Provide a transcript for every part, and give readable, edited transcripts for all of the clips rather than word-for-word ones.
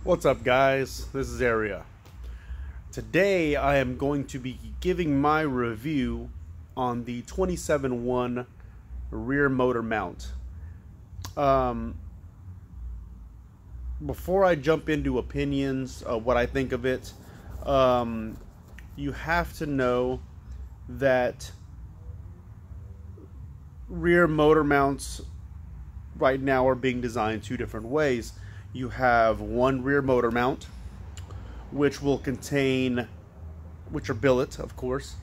What's up, guys? This is Area. Today I am going to be giving my review on the 27.1 rear motor mount. Before I jump into opinions of what I think of it, you have to know that rear motor mounts right now are being designed two different ways. You have one rear motor mount, which are billet, of course,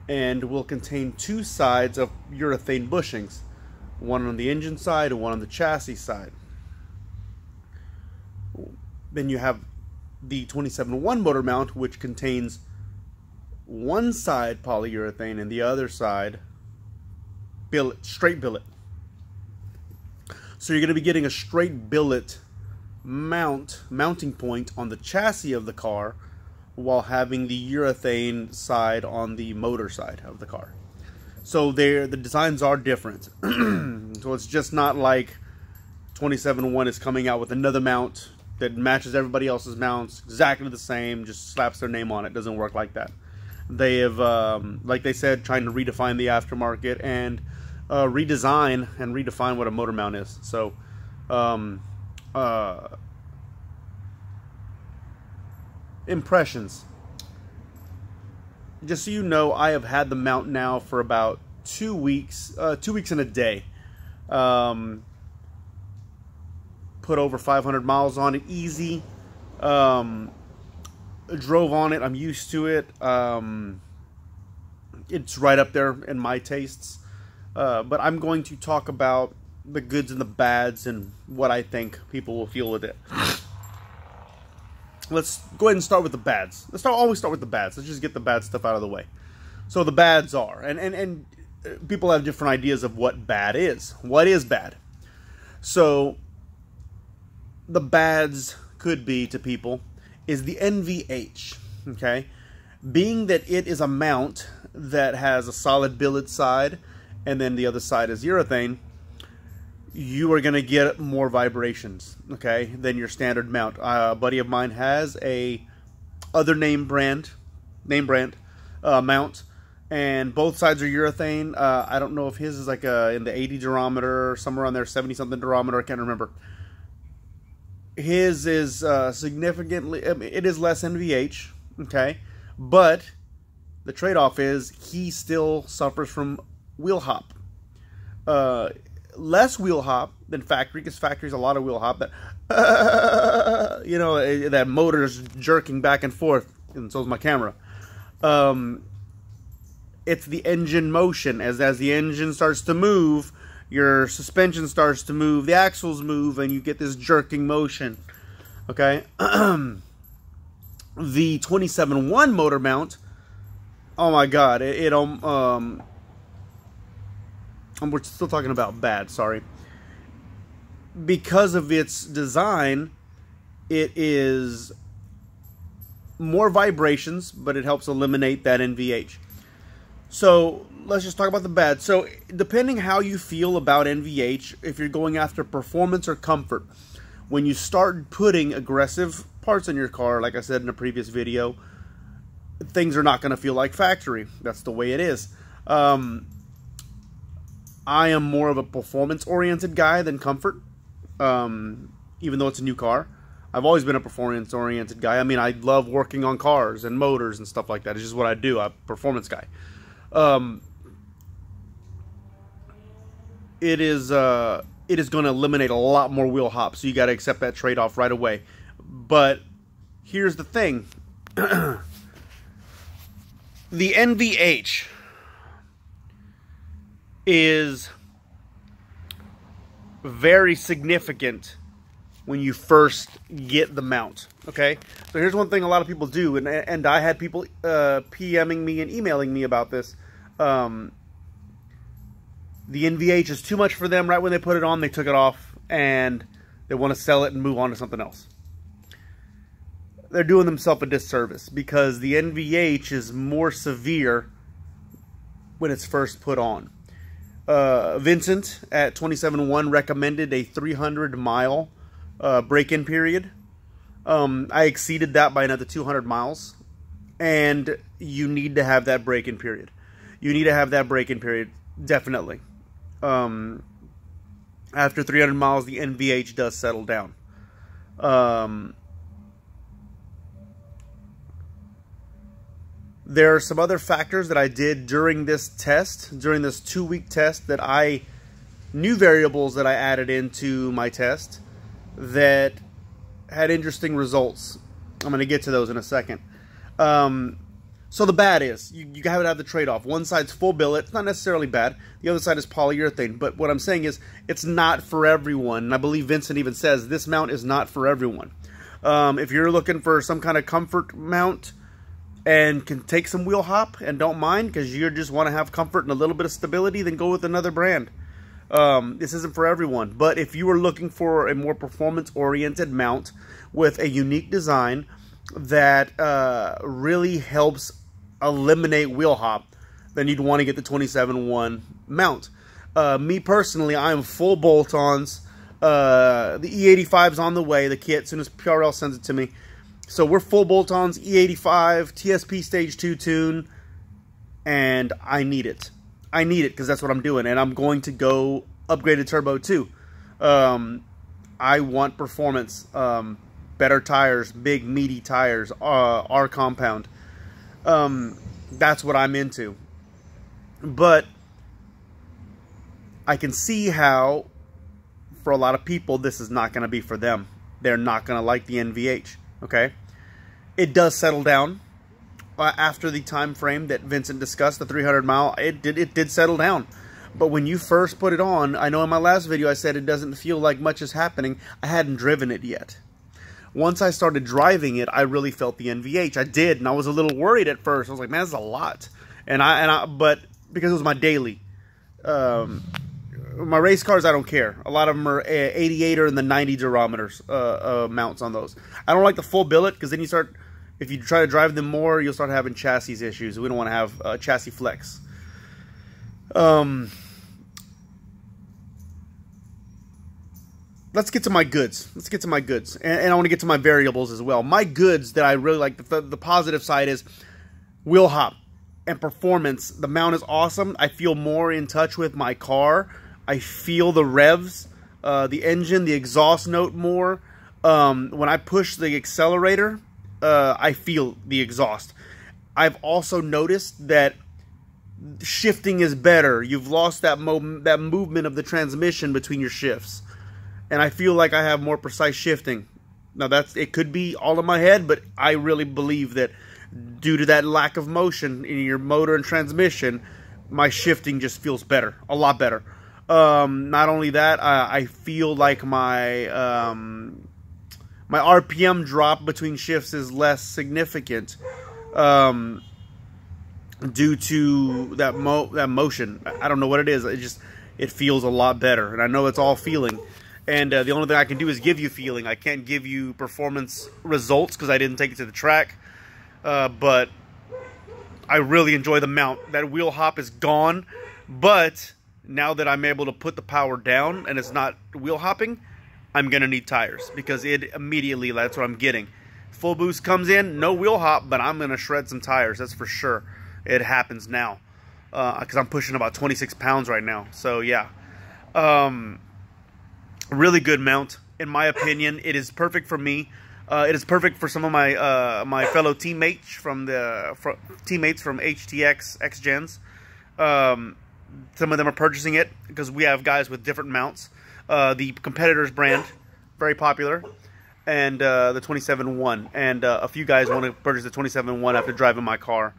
and will contain two sides of urethane bushings, one on the engine side and one on the chassis side. Then you have the 27.1 motor mount, which contains one side polyurethane and the other side billet, straight billet. So you're going to be getting a straight billet mounting point on the chassis of the car while having the urethane side on the motor side of the car. So the designs are different. So it's just not like 27.1 is coming out with another mount that matches everybody else's mounts, exactly the same, just slaps their name on it. Doesn't work like that. They have, like they said, trying to redefine the aftermarket and redesign and redefine what a motor mount is. So impressions. Just so you know, I have had the mount now for about 2 weeks, 2 weeks and a day. Put over 500 miles on it, easy. Drove on it, I'm used to it. It's right up there in my tastes. But I'm going to talk about the goods and the bads and what I think people will feel with it. Let's go ahead and start with the bads. Always start with the bads. Let's just get the bad stuff out of the way. So the bads are, and people have different ideas of what bad is. What is bad? So the bads could be to people is the NVH. Okay, being that it is a mount that has a solid billet side and then the other side is urethane, you are going to get more vibrations, okay, than your standard mount. A buddy of mine has a other name brand mount, and both sides are urethane. I don't know if his is like in the 80 durometer, somewhere on there, 70 something durometer. I can't remember. His is significantly, I mean, it is less NVH, okay, but the trade-off is he still suffers from wheel hop. Less wheel hop than factory, because factory's a lot of wheel hop. That you know, that motor's jerking back and forth, and so is my camera. It's the engine motion. As the engine starts to move, your suspension starts to move, the axles move, and you get this jerking motion. Okay. The 27.1 motor mount. Oh my God! We're still talking about bad, sorry. Because of its design, it is more vibrations, but it helps eliminate that NVH. So let's just talk about the bad. So depending how you feel about NVH, if you're going after performance or comfort, when you start putting aggressive parts in your car, like I said in a previous video, things are not going to feel like factory. That's the way it is. I am more of a performance-oriented guy than comfort, even though it's a new car. I've always been a performance-oriented guy. I mean, I love working on cars and motors and stuff like that. It's just what I do. I'm a performance guy. It is going to eliminate a lot more wheel hop, so you got to accept that trade-off right away. But here's the thing. The NVH is very significant when you first get the mount. Okay, so here's one thing a lot of people do, and I had people PMing me and emailing me about this. The NVH is too much for them. Right when they put it on, they took it off, and they want to sell it and move on to something else. They're doing themselves a disservice, because the NVH is more severe when it's first put on. Vincent at 27.1 recommended a 300 mile break-in period. I exceeded that by another 200 miles. And you need to have that break-in period. You need to have that break-in period, definitely. After 300 miles, the NVH does settle down. There are some other factors that I did during this test, during this 2-week test, that new variables that I added into my test that had interesting results. I'm going to get to those in a second. So the bad is, you have to have the trade-off. One side's full billet, it's not necessarily bad. The other side is polyurethane. But what I'm saying is, it's not for everyone. And I believe Vincent even says, this mount is not for everyone. If you're looking for some kind of comfort mount and can take some wheel hop and don't mind because you just want to have comfort and a little bit of stability, then go with another brand. This isn't for everyone. But if you are looking for a more performance-oriented mount with a unique design that really helps eliminate wheel hop, then you'd want to get the 27-1 mount. Me personally, I am full bolt-ons. The E85's on the way, the kit, as soon as PRL sends it to me. So we're full bolt-ons, E85, TSP Stage 2 tune, and I need it. I need it because that's what I'm doing, and I'm going to go upgraded turbo too. I want performance, better tires, big meaty tires, R compound. That's what I'm into. But I can see how, for a lot of people, this is not going to be for them. They're not going to like the NVH. Okay, it does settle down after the time frame that Vincent discussed, the 300 mile. It did settle down. But when you first put it on, I know in my last video I said it doesn't feel like much is happening. I hadn't driven it yet. Once I started driving it, I really felt the NVH. I did, and I was a little worried at first. I was like, man, that's a lot. But because it was my daily. My race cars, I don't care. A lot of them are 88er and the 90 durometers mounts on those. I don't like the full billet because then you start, if you try to drive them more, you'll start having chassis issues. We don't want to have chassis flex. Let's get to my goods. Let's get to my goods. And I want to get to my variables as well. My goods that I really like, the positive side is wheel hop and performance. The mount is awesome. I feel more in touch with my car. I feel the revs, the engine, the exhaust note more. When I push the accelerator, I feel the exhaust. I've also noticed that shifting is better. You've lost that movement of the transmission between your shifts. And I feel like I have more precise shifting. Now, it could be all in my head, but I really believe that due to that lack of motion in your motor and transmission, my shifting just feels better, a lot better. Not only that, I feel like my RPM drop between shifts is less significant due to that motion. I don't know what it is. It feels a lot better, and I know it's all feeling. And the only thing I can do is give you feeling. I can't give you performance results because I didn't take it to the track. But I really enjoy the mount. That wheel hop is gone. But now that I'm able to put the power down and it's not wheel hopping, I'm going to need tires. Because immediately, that's what I'm getting. Full boost comes in, no wheel hop, but I'm going to shred some tires. That's for sure. It happens now. Because I'm pushing about 26 pounds right now. So, yeah. Really good mount, in my opinion. It is perfect for me. It is perfect for some of my my fellow teammates from HTX X-Gens. Some of them are purchasing it because we have guys with different mounts. The competitors brand, very popular, and the 27-1. And a few guys want to purchase the 27-1 after driving my car,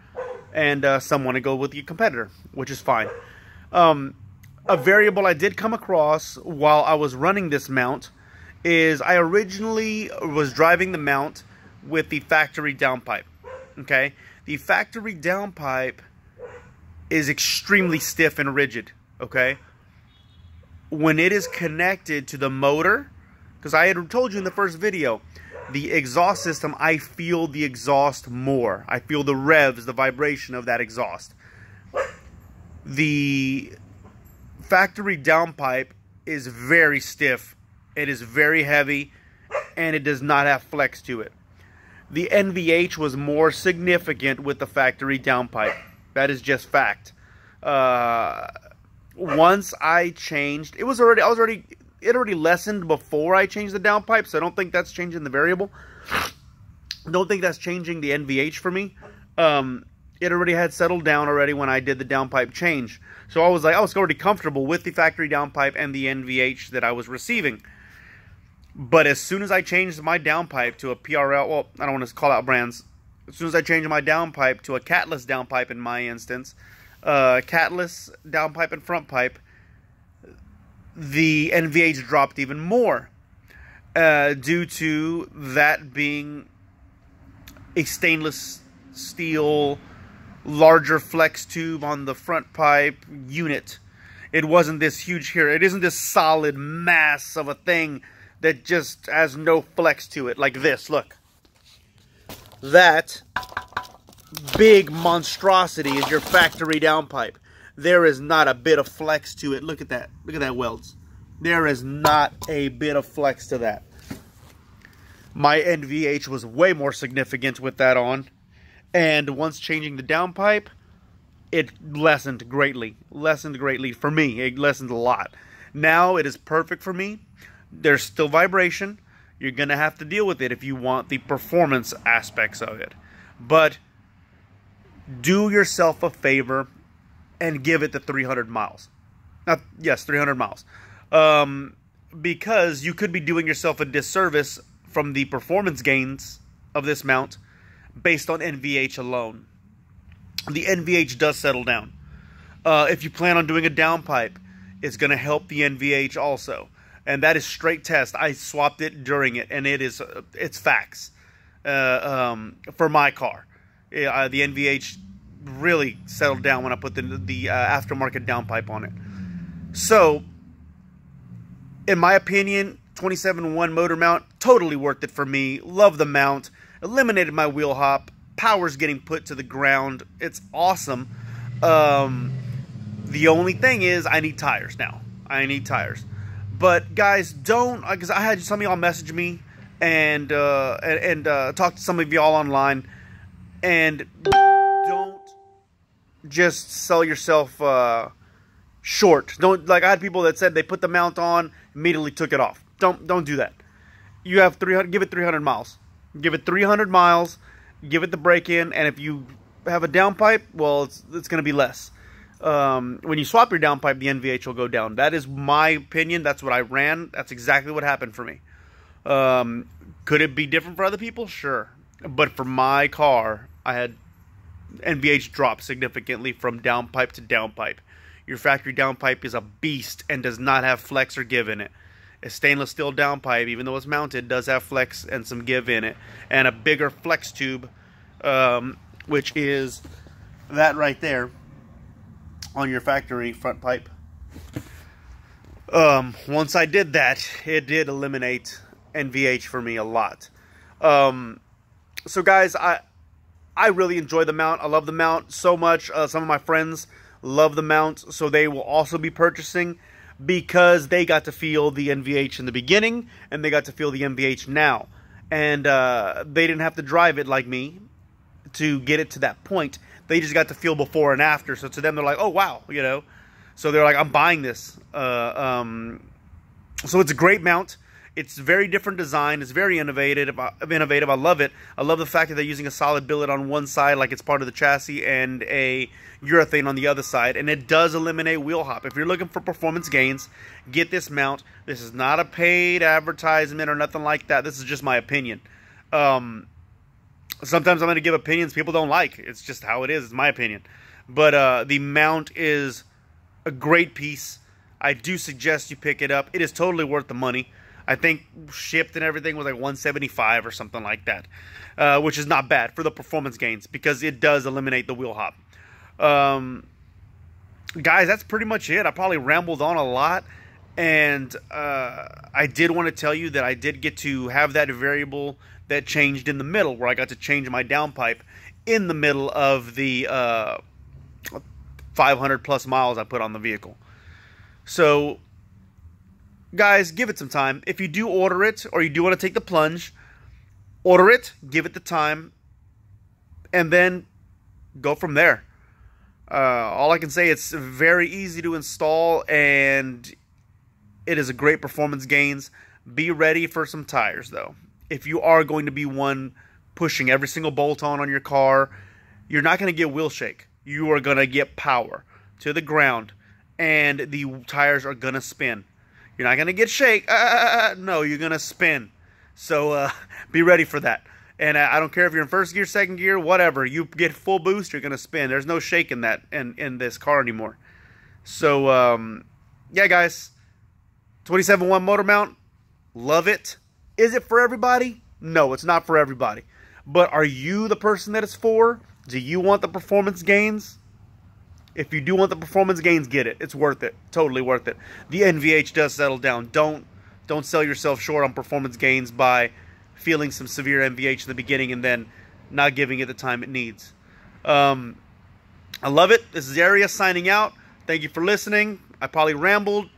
and some want to go with the competitor, which is fine. A variable I did come across while I was running this mount is I originally was driving the mount with the factory downpipe. Okay, the factory downpipe is extremely stiff and rigid. Okay, when it is connected to the motor, because I had told you in the first video, the exhaust system, I feel the exhaust more. I feel the revs, the vibration of that exhaust. The factory downpipe is very stiff. It is very heavy, and it does not have flex to it. The NVH was more significant with the factory downpipe. That is just fact. Once I changed, it already lessened before I changed the downpipe, so I don't think that's changing the variable. I don't think that's changing the NVH for me. It already had settled down already when I did the downpipe change. So I was already comfortable with the factory downpipe and the NVH that I was receiving. But as soon as I changed my downpipe to a PRL, well, I don't want to call out brands. As soon as I changed my downpipe to a catless downpipe in my instance, catless downpipe and front pipe, the NVH dropped even more due to that being a stainless steel larger flex tube on the front pipe unit. It wasn't this huge here. It isn't this solid mass of a thing that just has no flex to it like this. Look. That big monstrosity is your factory downpipe. There is not a bit of flex to it. Look at that. Look at that welds. There is not a bit of flex to that. My NVH was way more significant with that on. And once changing the downpipe, it lessened greatly. Lessened greatly for me. It lessened a lot. Now it is perfect for me. There's still vibration. You're going to have to deal with it if you want the performance aspects of it. But do yourself a favor and give it the 300 miles. Yes, 300 miles. Because you could be doing yourself a disservice from the performance gains of this mount based on NVH alone. The NVH does settle down. If you plan on doing a downpipe, it's going to help the NVH also. And that is straight test. I swapped it during it, and it's facts for my car. The NVH really settled down when I put the aftermarket downpipe on it. So, in my opinion, 27.1 motor mount, totally worth it for me. Love the mount. Eliminated my wheel hop. Power's getting put to the ground. It's awesome. The only thing is I need tires now. I need tires. But guys, don't, because I had some of y'all message me and talk to some of y'all online, and don't just sell yourself short. Don't, like, I had people that said they put the mount on, immediately took it off. Don't do that. You have 300. Give it 300 miles. Give it 300 miles. Give it the break-in, and if you have a downpipe, well, it's going to be less. When you swap your downpipe, the NVH will go down. That is my opinion. That's what I ran. That's exactly what happened for me. Could it be different for other people? Sure. But for my car, I had NVH drop significantly from downpipe to downpipe. Your factory downpipe is a beast and does not have flex or give in it. A stainless steel downpipe, even though it's mounted, does have flex and some give in it. And a bigger flex tube, which is that right there on your factory front pipe. Once I did that, it did eliminate NVH for me a lot. So guys, I really enjoy the mount. I love the mount so much. Some of my friends love the mount, so they will also be purchasing, because they got to feel the NVH in the beginning and they got to feel the NVH now. And they didn't have to drive it like me to get it to that point. They just got to feel before and after. So to them, they're like, oh, wow, you know. So they're like, I'm buying this. So it's a great mount. It's very different design. It's very innovative. I love it. I love the fact that they're using a solid billet on one side, like it's part of the chassis, and a urethane on the other side. And it does eliminate wheel hop. If you're looking for performance gains, get this mount. This is not a paid advertisement or nothing like that. This is just my opinion. Sometimes I'm going to give opinions people don't like. It's just how it is. It's my opinion. But the mount is a great piece. I do suggest you pick it up. It is totally worth the money. I think shipped and everything was like $175 or something like that, which is not bad for the performance gains, because it does eliminate the wheel hop. Guys, that's pretty much it. I probably rambled on a lot, and I did want to tell you that I did get to have that variable that changed in the middle, where I got to change my downpipe in the middle of the 500 plus miles I put on the vehicle. So guys, give it some time. If you do order it, or you do want to take the plunge, order it, give it the time, and then go from there. All I can say, it's very easy to install, and it is a great performance gains. Be ready for some tires, though. If you are going to be one pushing every single bolt on your car, you're not going to get wheel shake. You are going to get power to the ground, and the tires are going to spin. You're not going to get shake. No, you're going to spin. So be ready for that. And I don't care if you're in first gear, second gear, whatever. You get full boost, you're going to spin. There's no shake in that in this car anymore. So, yeah, guys. 27.1 motor mount. Love it. Is it for everybody? No, it's not for everybody. But are you the person that it's for? Do you want the performance gains? If you do want the performance gains, get it. It's worth it. Totally worth it. The NVH does settle down. Don't sell yourself short on performance gains by feeling some severe NVH in the beginning and then not giving it the time it needs. I love it. This is Area signing out. Thank you for listening. I probably rambled.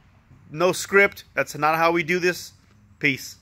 No script. That's not how we do this. Peace.